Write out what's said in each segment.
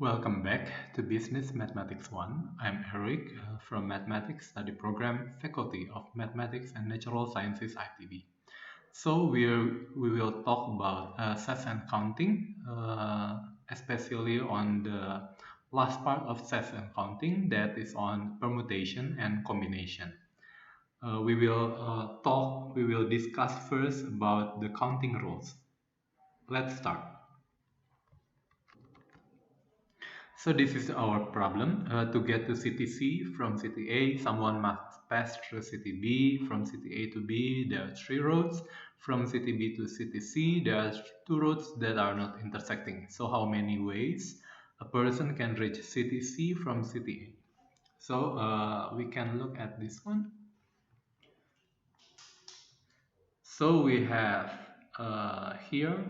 Welcome back to Business Mathematics 1. I'm Eric from Mathematics Study Program, Faculty of Mathematics and Natural Sciences ITB. So we will talk about sets and counting, especially on the last part of sets and counting, that is on permutation and combination. We will discuss first about the counting rules. Let's start. So this is our problem. To get to city C from city A, someone must pass through city B. From city A to B, there are 3 roads. From city B to city C, there are 2 roads that are not intersecting. So how many ways a person can reach city C from city A? So we can look at this one. So we have here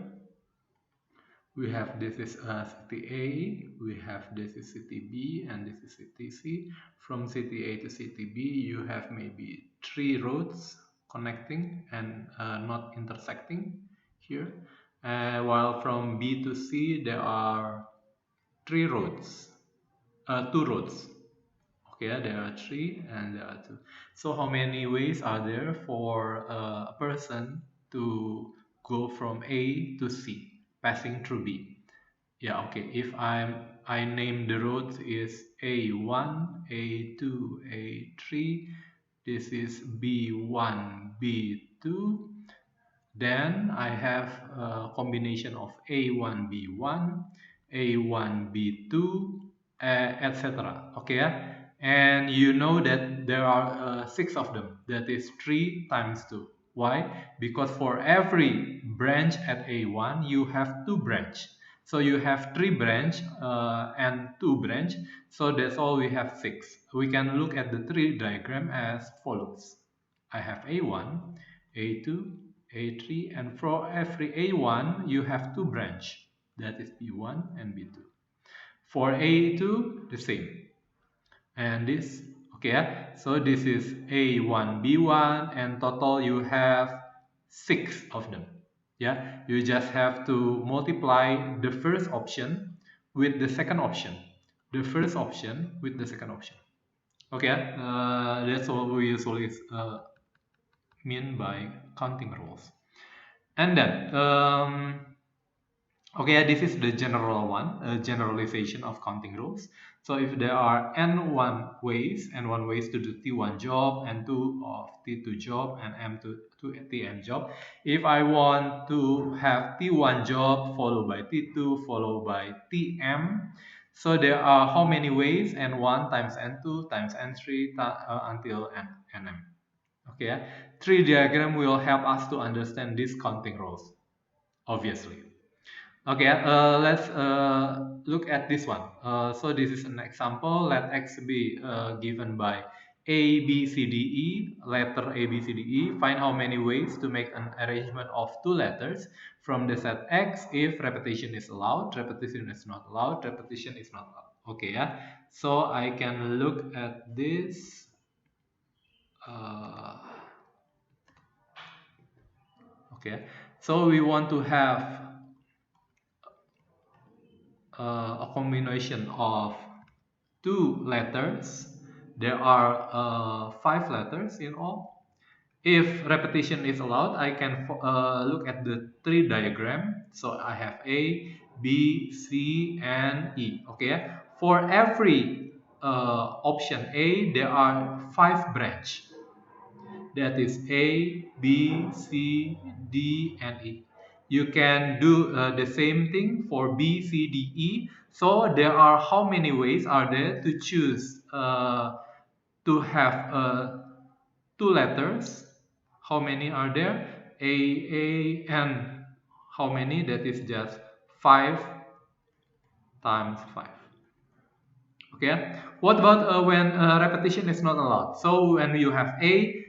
we have this is city A, we have this is city B, and this is city C. From city A to city B, you have maybe 3 roads connecting and not intersecting here. While from B to C, there are 3 roads, 2 roads. Okay, there are 3 and there are 2. So how many ways are there for a person to go from A to C, passing through B? Yeah, okay. If I name the roads is A1, A2, A3. This is B1, B2. Then I have a combination of A1, B1, A1, B2, etc. Okay, yeah? And you know that there are 6 of them. That is 3 times 2. Why? Because for every branch at A1, you have 2 branch. So you have 3 branch and 2 branch. So that's all we have 6. We can look at the tree diagram as follows. I have A1, A2, A3, and for every A1 you have 2 branch, that is B1 and B2. For A2 the same, and this okay, so this is A1 B1 and total you have 6 of them. Yeah, you just have to multiply the first option with the second option, the first option with the second option. Okay, that's what we usually mean by counting rules. And then, okay, this is the general one, generalization of counting rules. So if there are n1 ways to do T1 job, n2 of T2 job, and m2 to Tm job. If I want to have T1 job followed by T2 followed by Tm, so there are how many ways? N1 times N2 times N3 until Nm. Okay, tree diagram will help us to understand these counting rules, obviously. Okay, let's look at this one. So this is an example. Let X be given by A, B, C, D, E, letter A, B, C, D, E. Find how many ways to make an arrangement of 2 letters from the set X if repetition is allowed, repetition is not allowed, repetition is not allowed. Okay, yeah. So I can look at this. Okay, so we want to have a combination of 2 letters. There are 5 letters in all. If repetition is allowed, I can look at the tree diagram. So I have A, B, C, and E. Okay, for every option A, there are 5 branch. That is A, B, C, D, and E. You can do the same thing for B, C, D, E. So there are how many ways are there to choose to have 2 letters? How many are there? A, and how many? That is just 5 times 5. Okay. What about when repetition is not allowed? So when you have A,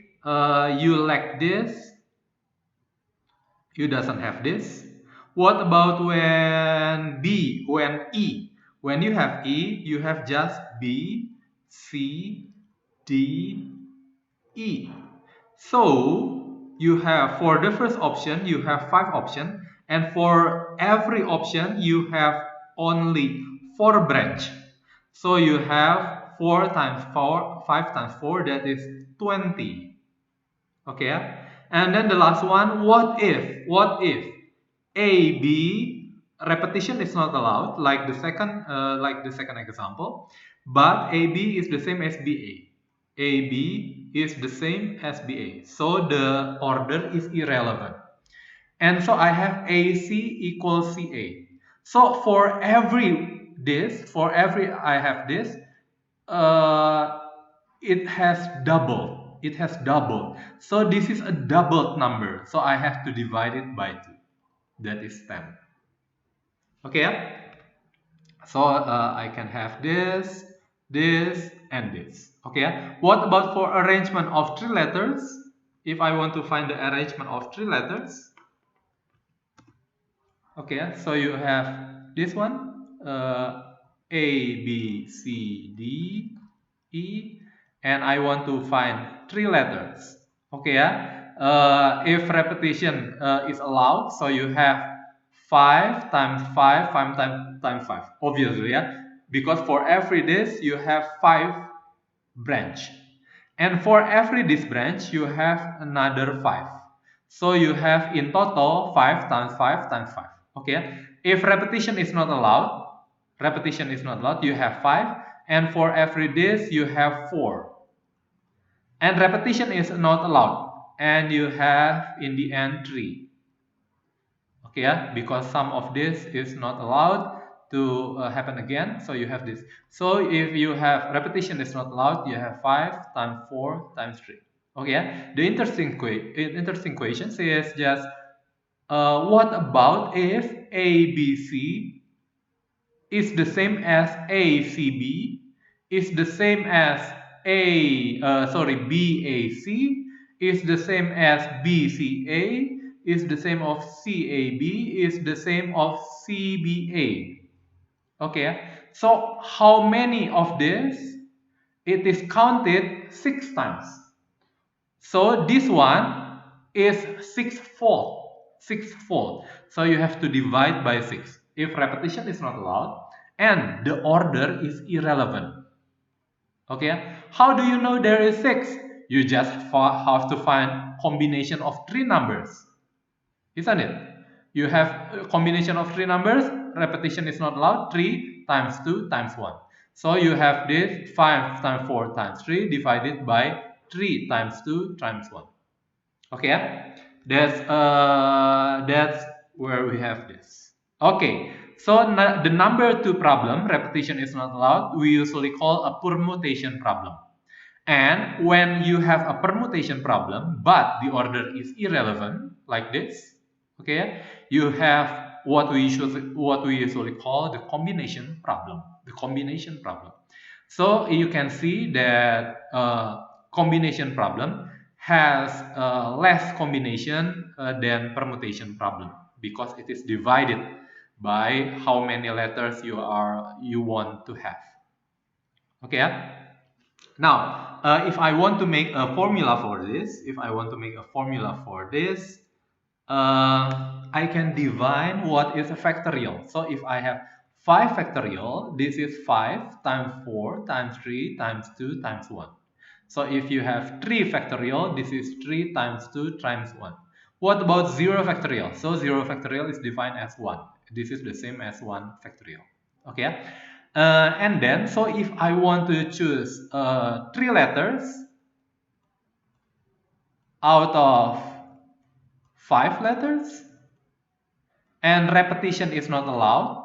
you like this, you doesn't have this. What about when E? When you have E, you have just B, C, D, E. So you have, for the first option, you have 5 options, and for every option, you have only 4 branch. So you have 4 times 4, 5 times 4, that is 20. Okay, and then the last one, what if A, B, repetition is not allowed, like the second example, but A, B is the same as B, A. A, B is the same as B, A. So the order is irrelevant. And so I have AC equals CA. So for every I have this, uh, it has double. It has double. So this is a doubled number. So I have to divide it by 2. That is 10. Okay, yeah? So I can have this, this, and this. Okay, yeah? What about for arrangement of 3 letters? If I want to find the arrangement of 3 letters, okay, so you have this one, A, B, C, D, E, and I want to find 3 letters. Okay, yeah. If repetition is allowed, so you have 5 times 5, 5 times 5. Obviously, yeah, because for every this you have 5 branch, and for every this branch you have another 5. So you have in total 5 times 5 times 5. Okay, if repetition is not allowed, you have 5, and for every this you have 4, and repetition is not allowed, and you have in the end 3. Okay, yeah, because some of this is not allowed to happen again, so you have this. So if you have repetition is not allowed, you have 5 times 4 times 3. Okay, yeah? The interesting question is just what about if ABC is the same as ACB, is the same as BAC, is the same as BCA, is the same of CAB, is the same of CBA. Okay, so how many of this? It is counted 6 times. So this one is sixfold. Sixfold. So you have to divide by 6. If repetition is not allowed and the order is irrelevant. Okay. How do you know there is 6? You just have to find combination of 3 numbers. Isn't it? You have a combination of 3 numbers. Repetition is not allowed. 3 times 2 times 1. So you have this 5 times 4 times 3 divided by 3 times 2 times 1. Okay, yeah? That's where we have this. Okay, so the number 2 problem, repetition is not allowed, we usually call a permutation problem. And when you have a permutation problem but the order is irrelevant, like this, okay, you have what we usually call the combination problem. The combination problem. So you can see that combination problem has less combination than permutation problem because it is divided by how many letters you want to have. Okay, yeah? Now, if I want to make a formula for this, I can define what is a factorial. So if I have 5 factorial, this is 5 times 4 times 3 times 2 times 1. So if you have 3 factorial, this is 3 times 2 times 1. What about 0 factorial? So 0 factorial is defined as 1. This is the same as 1 factorial. Okay. And then, so if I want to choose 3 letters out of 5 letters, and repetition is not allowed,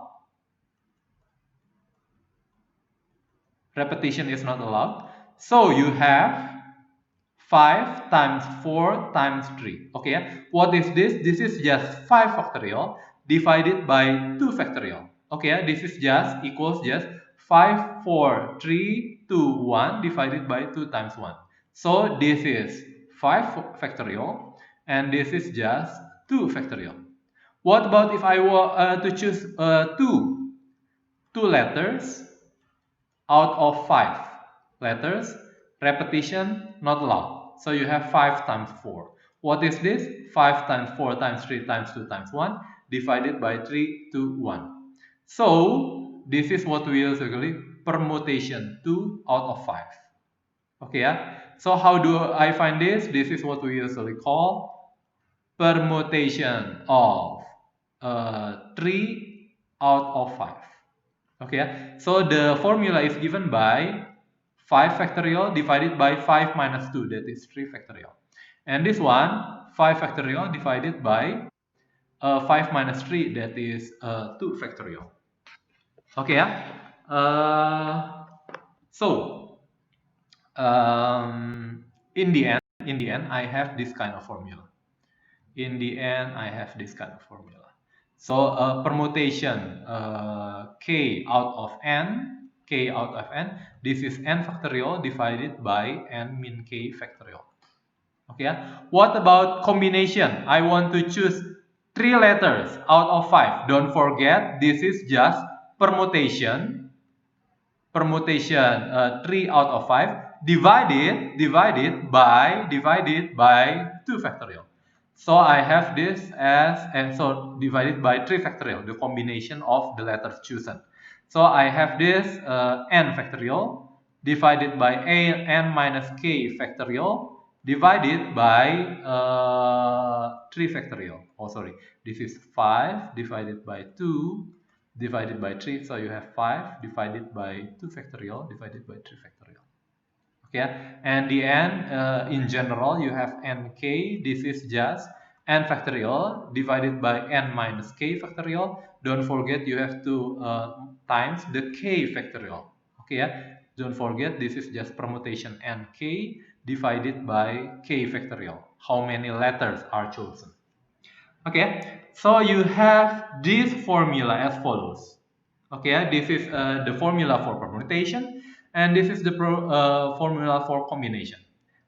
so you have 5 times 4 times 3. Okay, what is this? This is just 5 factorial divided by 2 factorial. Okay, this is just equals just 5, 4, 3, 2, 1 divided by 2 times 1. So this is 5 factorial and this is just 2 factorial. What about if I were to choose two letters out of 5 letters? Repetition not allowed. So you have 5 times 4. What is this? 5 times 4 times 3 times 2 times 1 divided by 3 to 1. So this is what we usually permutation 2 out of 5. Okay, yeah. So how do I find this? This is what we usually call permutation of 3 out of 5. Okay, yeah. So the formula is given by 5 factorial divided by 5 minus 2, that is 3 factorial. And this one, 5 factorial divided by 5 minus 3, that is 2 factorial. Okay, yeah. So in the end, I have this kind of formula. In the end, I have this kind of formula. So permutation k out of n, this is n factorial divided by n min k factorial. Okay, yeah. What about combination? I want to choose 3 letters out of 5. Don't forget, this is just permutation 3 out of 5 divided by 2 factorial. So I have this as, and so divided by 3 factorial, the combination of the letters chosen. So I have this n factorial divided by n minus k factorial divided by 3 factorial. Oh, sorry, this is 5 divided by 2 divided by 3, so you have 5 divided by 2 factorial divided by 3 factorial. Okay, and the n in general you have nk, this is just n factorial divided by n minus k factorial. Don't forget you have to times the k factorial. Okay, don't forget this is just permutation nk divided by k factorial. How many letters are chosen? Okay, so you have this formula as follows. Okay, this is the formula for permutation, and this is the formula for combination.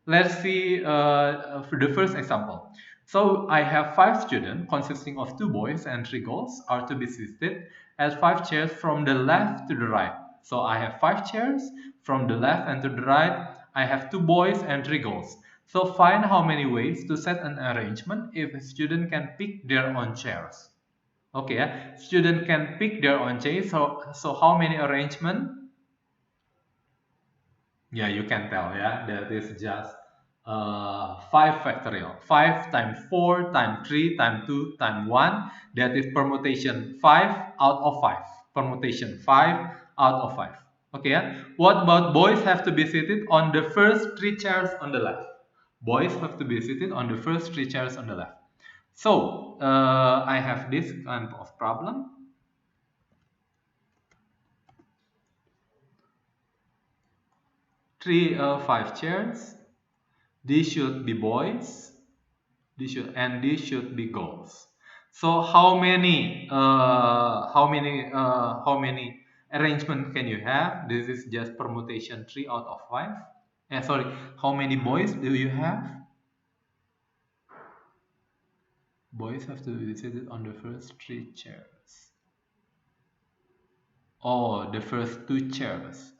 Let's see for the first example. So I have 5 students consisting of 2 boys and 3 girls are to be seated at 5 chairs from the left to the right. So I have 5 chairs from the left and to the right. I have 2 boys and 3 girls. So find how many ways to set an arrangement if a student can pick their own chairs. Okay, student can pick their own chairs. So how many arrangement? Yeah, you can tell. Yeah, that is just 5 factorial. 5 times 4 times 3 times 2 times 1. That is permutation 5 out of 5. Permutation 5 out of 5. Okay, what about boys have to be seated on the first 3 chairs on the left? Boys have to be seated on the first 3 chairs on the left. So I have this kind of problem. Three, 5 chairs. These should be boys. These should be girls. So how many arrangement can you have? This is just permutation 3 out of 5. Sorry, how many boys do you have? Boys have to be seated on the first 3 chairs. Oh, the first 2 chairs.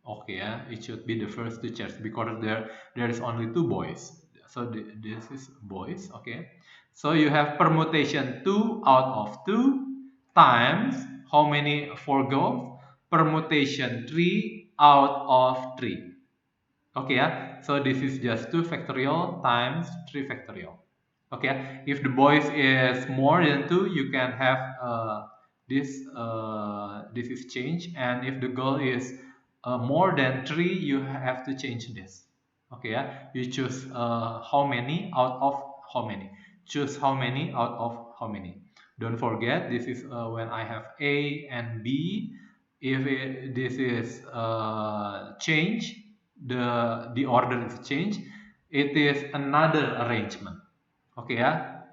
Okay, it should be the first 2 chairs because there is only 2 boys. So this is boys. Okay, so you have permutation 2 out of 2 times how many for girls? Permutation 3 out of 3. Okay, so this is just 2 factorial times 3 factorial. Okay, if the boys is more than 2, you can have this is change, and if the girl is more than 3, you have to change this. Okay, you choose how many out of how many. Choose how many out of how many. Don't forget, this is when I have A and B. If this is change, the order is changed, it is another arrangement. Okay,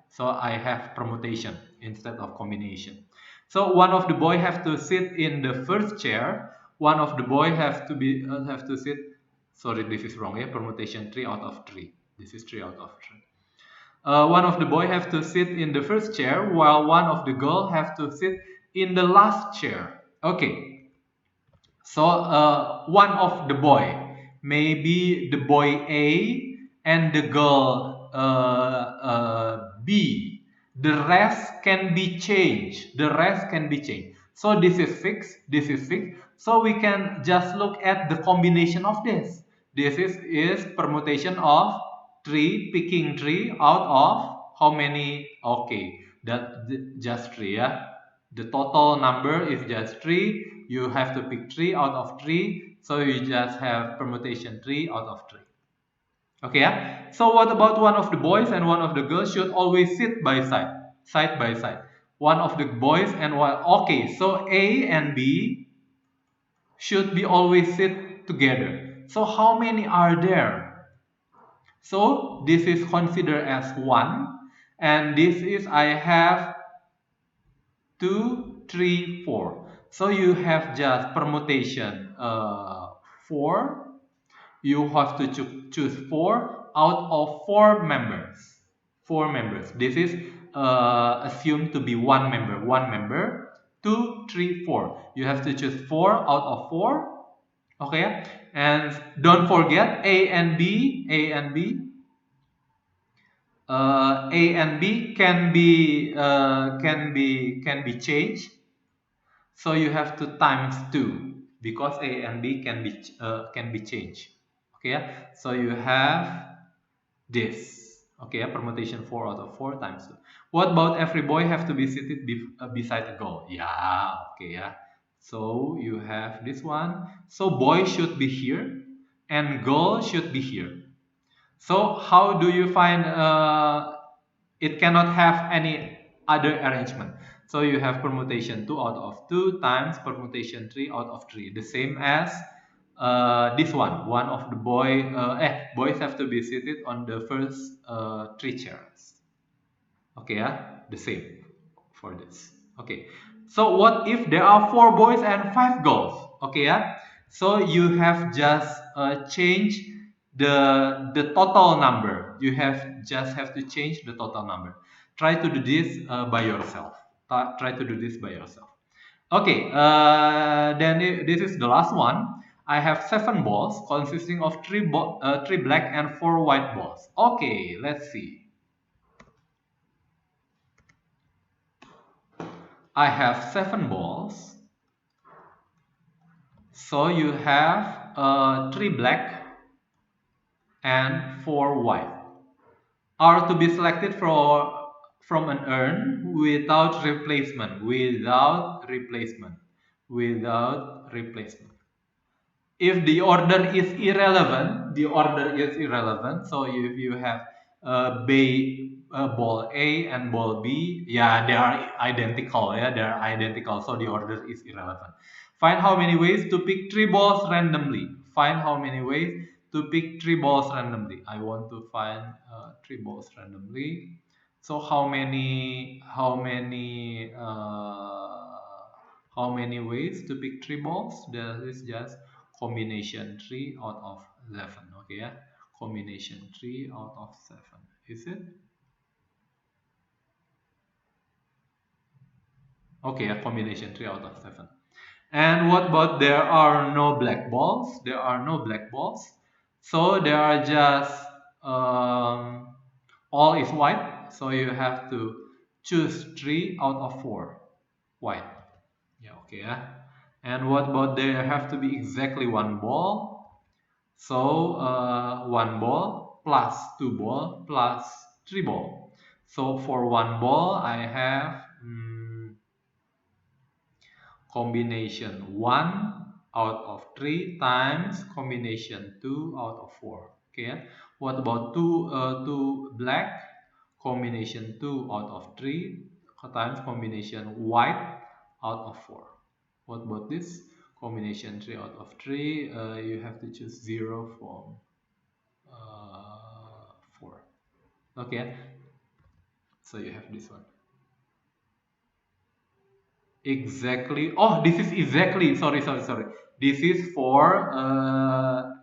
so I have permutation instead of combination. So one of the boy have to sit in the first chair, one of the boy have to sit, sorry, this is wrong, permutation 3 out of 3. This is 3 out of 3. One of the boy have to sit in the first chair while one of the girl have to sit in the last chair. Okay, so one of the boy, maybe the boy A and the girl B. The rest can be changed. So this is fixed, this is fixed. So we can just look at the combination of this. This is permutation of 3, picking 3 out of how many? Okay, that just 3, yeah. The total number is just 3. You have to pick 3 out of 3. So you just have permutation 3 out of 3. Okay, yeah. So what about one of the boys and one of the girls should always sit by side by side. One of the boys and one. Okay, so A and B should be always sit together. So how many are there? So this is considered as 1, and this is I have 2, 3, 4. So you have just permutation 4. You have to choose 4 out of 4 members. 4 members. This is assumed to be one member. One member. 2, 3, 4. You have to choose 4 out of 4. Okay, and don't forget A and B. A and B can be changed. So you have to times 2 because A and B can be changed. Okay, yeah? So you have this. Okay, yeah? Permutation 4 out of 4 times 2. What about every boy have to be seated beside a girl? Yeah, okay, yeah. So you have this one. So boy should be here and girl should be here. So how do you find it cannot have any other arrangement? So you have permutation 2 out of 2 times permutation 3 out of 3. The same as this one. One of the boys have to be seated on the first 3 chairs. Okay, yeah, the same for this. Okay, so what if there are 4 boys and 5 girls? Okay, yeah. So you have just change the total number. You have to change the total number. Try to do this by yourself. Try to do this by yourself. Okay, then this is the last one. I have 7 balls consisting of 3 black and 4 white balls. Okay, let's see. I have 7 balls. So you have 3 black and 4 white are to be selected from an urn without replacement. If the order is irrelevant. So if you have ball A and ball B, yeah, they are identical. Yeah, they are identical. So the order is irrelevant. Find how many ways to pick 3 balls randomly. Find how many ways to pick 3 balls randomly. I want to find 3 balls randomly. So how many ways to pick 3 balls? That is just combination 3 out of 11. Okay, yeah, combination 3 out of 7. Is it? Okay, a combination 3 out of 7. And what about there are no black balls? There are no black balls. So there are just all is white. So you have to choose 3 out of 4 white. Yeah, okay, yeah. And what about there have to be exactly one ball? So 1 ball plus 2 ball plus 3 ball. So for 1 ball I have combination 1 out of 3 times combination 2 out of 4. Okay. What about two black? Combination 2 out of 3 times combination white out of 4. What about this? Combination 3 out of 3. You have to choose 0 from 4. Okay. So you have this one. Exactly. Oh, this is exactly. Sorry. This is for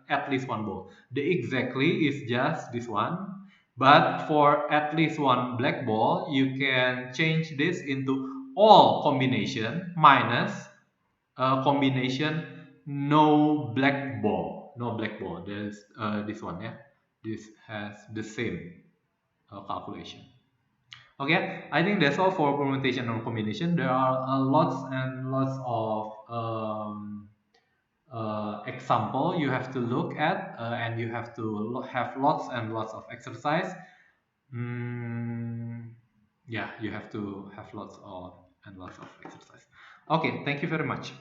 at least one ball. The exactly is just this one. But for at least one black ball, you can change this into all combination minus combination no black ball. No black ball. There's this one, yeah. This has the same calculation. Okay, I think that's all for permutation or combination. There are lots and lots of example you have to look at, and you have to have lots and lots of exercise. Mm, yeah, you have to have lots of and lots of exercise. Okay, thank you very much.